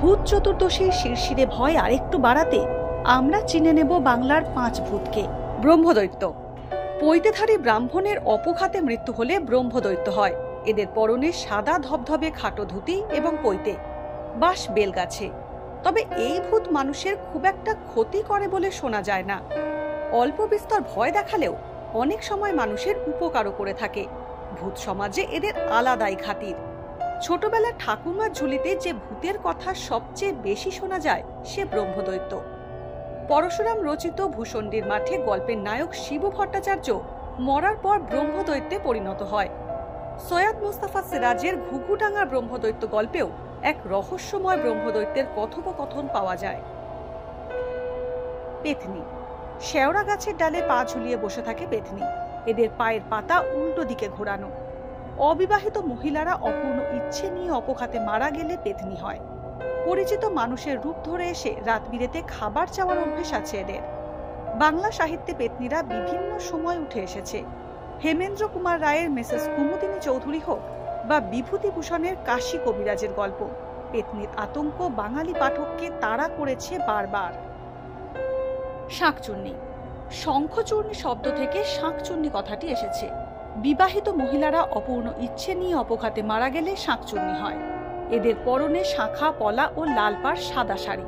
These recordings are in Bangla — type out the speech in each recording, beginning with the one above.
ভূত চতুর্দশীর শিরশিরে ভয় আরেকটু বাড়াতে আমরা চিনে নেব বাংলার 5 ভূতকে। ব্রহ্মদৈত্য। পৈতেধারী ব্রাহ্মণের অপঘাতে মৃত্যু হলে ব্রহ্মদৈত্য হয়। এদের পরনে সাদা ধবধবে খাটো ধুতি এবং পৈতে, বাস বেলগাছে। তবে এই ভূত মানুষের খুব একটা ক্ষতি করে বলে শোনা যায় না। অল্প বিস্তর ভয় দেখালেও অনেক সময় মানুষের উপকারও করে থাকে। ভূত সমাজে এদের আলাদাই খাতির। ছোটবেলার ঠাকুমার ঝুলিতে যে ভূতের কথা সবচেয়ে বেশি শোনা যায় সে ব্রহ্মদৈত্য। পরশুরাম রচিত ভূষণ্ডির মাঠে গল্পের নায়ক শিবু ভট্টাচার্য মরার পর ব্রহ্মদৈত্যে পরিণত হয়। সৈয়দ মুস্তাফা সিরাজের ঘুঘুডাঙ্গার ব্রহ্মদৈত্য গল্পেও এক রহস্যময় ব্রহ্মদৈত্যের কথোপকথন পাওয়া যায়। পেতনি। শেওড়া গাছের ডালে পা ঝুলিয়ে বসে থাকে পেতনি। এদের পায়ের পাতা উল্টো দিকে ঘোরানো। অবিবাহিত মহিলারা অপূর্ণ ইচ্ছে নিয়ে অপঘাতে মারা গেলে পেতনি হয়। পরিচিত মানুষের রূপ ধরে এসে রাত বিরেতে খাবার চাওয়ার অভ্যেস আছে এদের। বাংলা সাহিত্যে পেতনিরা বিভিন্ন সময় উঠে এসেছে। হেমেন্দ্র কুমার রায়ের মিসেস কুমুদিনী চৌধুরী হোক বা বিভূতিভূষণের কাশী কবিরাজের গল্প, পেতনির আতঙ্ক বাঙালি পাঠককে তাড়া করেছে বারবার। শাঁকচুন্নি। শঙ্খচূর্ণী শব্দ থেকে শাঁকচুন্নি কথাটি এসেছে। বিবাহিত মহিলারা অপূর্ণ ইচ্ছে নিয়ে অপঘাতে মারা গেলে শাঁকচুন্নি হয়। এদের পরনে শাঁখা পলা ও লাল পাড় সাদা শাড়ি।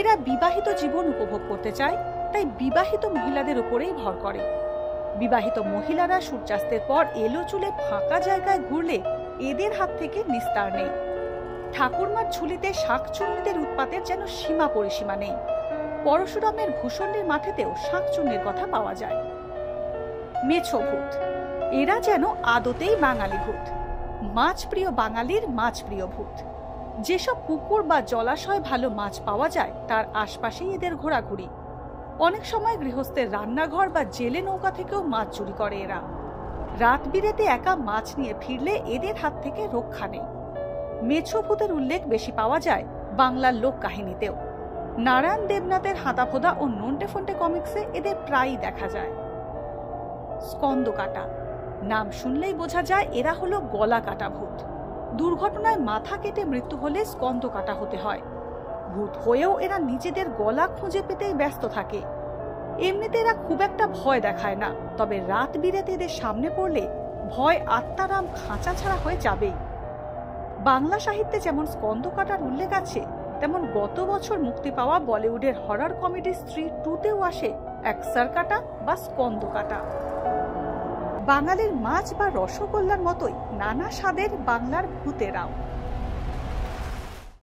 এরা বিবাহিত জীবন উপভোগ করতে চায়, তাই বিবাহিত মহিলাদের উপরেই ভর করে। বিবাহিত মহিলারা সূর্যাস্তের পর এলো চুলে ফাঁকা জায়গায় ঘুরলে এদের হাত থেকে নিস্তার নেই। ঠাকুরমার ঝুলিতে শাঁকচুন্নিদের উৎপাতের যেন সীমা পরিসীমা নেই। পরশুরামের ভূষণ্ডির মাঠেতেও শাঁকচুন্নির কথা পাওয়া যায়। মেছো ভূত। এরা যেন আদতেই বাঙালি ভূত। মাছ প্রিয় বাঙালির মাছ প্রিয় ভূত। যেসব পুকুর বা জলাশয় ভালো মাছ পাওয়া যায় তার আশপাশেই এদের ঘোরাঘুরি। অনেক সময় গৃহস্থের রান্নাঘর বা জেলে নৌকা থেকেও মাছ চুরি করে এরা। রাত বিরেতে একা মাছ নিয়ে ফিরলে এদের হাত থেকে রক্ষা নেই। মেছো ভূতের উল্লেখ বেশি পাওয়া যায় বাংলার লোক কাহিনীতেও। নারায়ণ দেবনাথের হাতাফোদা ও নন্টে ফন্টে কমিক্সে এদের প্রায়ই দেখা যায়। স্কন্দকাটা। নাম শুনলেই বোঝা যায় এরা হলো গলা কাটা ভূত। দুর্ঘটনায় মাথা কেটে মৃত্যু হলে স্কন্দকাটা হতে হয়। ভূত হয়েও এরা নিজেদের গলা খুঁজে পেতেই ব্যস্ত থাকে। এমনিতে এরা খুব একটা ভয় দেখায় না, তবে রাত বিরেতে এদের সামনে পড়লে ভয় আত্মারাম খাঁচা ছাড়া হয়ে যাবেই। বাংলা সাহিত্যে যেমন স্কন্দকাটার উল্লেখ আছে, তেমন গত বছর মুক্তি পাওয়া বলিউডের হরর কমেডি স্ত্রী 2তেও আসে এক সারকাটা বা স্কন্দকাটা। বাঙালির মাছ বা রসগোল্লার মতোই নানা স্বাদের বাংলার ভূতেরাও।